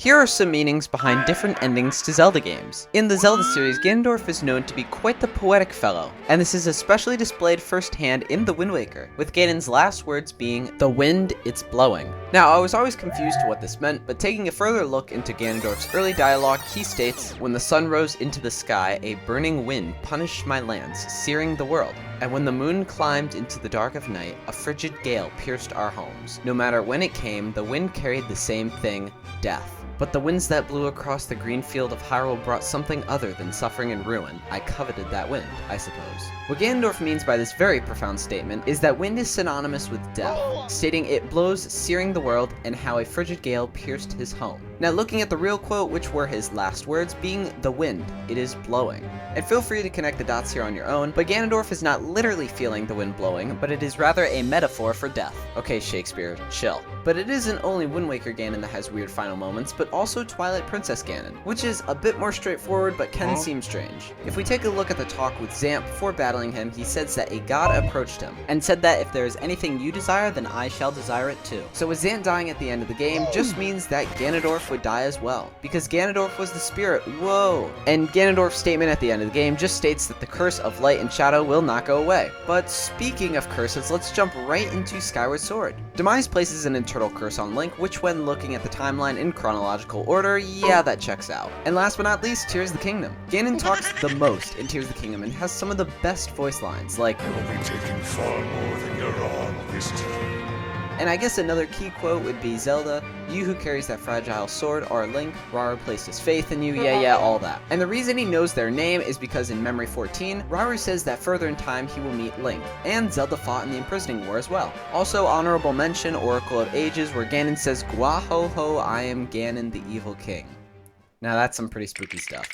Here are some meanings behind different endings to Zelda games. In the Zelda series, Ganondorf is known to be quite the poetic fellow, and this is especially displayed firsthand in The Wind Waker, with Ganon's last words being, "The wind, it's blowing." Now, I was always confused to what this meant, but taking a further look into Ganondorf's early dialogue, he states, "When the sun rose into the sky, a burning wind punished my lands, searing the world. And when the moon climbed into the dark of night, a frigid gale pierced our homes. No matter when it came, the wind carried the same thing, death. But the winds that blew across the green field of Hyrule brought something other than suffering and ruin. I coveted that wind, I suppose." What Ganondorf means by this very profound statement is that wind is synonymous with death, stating it blows, searing the world, and how a frigid gale pierced his home. Now, looking at the real quote, which were his last words, being "the wind, it is blowing." And feel free to connect the dots here on your own, but Ganondorf is not literally feeling the wind blowing, but it is rather a metaphor for death. Okay, Shakespeare, chill. But it isn't only Wind Waker Ganon that has weird final moments, but also Twilight Princess Ganon, which is a bit more straightforward but can seem strange. If we take a look at the talk with Zamp before battling him, he says that a god approached him, and said that if there is anything you desire, then I shall desire it too. So with Zamp dying at the end of the game just means that Ganondorf would die as well, because Ganondorf was the spirit, whoa! And Ganondorf's statement at the end of the game just states that the curse of light and shadow will not go away. But speaking of curses, let's jump right into Skyward Sword. Demise places an internal curse on Link, which when looking at the timeline in chronological order, yeah, that checks out. And last but not least, Tears of the Kingdom. Ganon talks the most in Tears of the Kingdom and has some of the best voice lines, like, "I will be taking far more than your arm this time." And I guess another key quote would be Zelda, "You who carries that fragile sword are Link, Rauru placed his faith in you, yeah, all that." And the reason he knows their name is because in Memory 14, Rauru says that further in time he will meet Link, and Zelda fought in the Imprisoning War as well. Also, honorable mention, Oracle of Ages, where Ganon says, "Gwa ho ho, I am Ganon the Evil King." Now that's some pretty spooky stuff.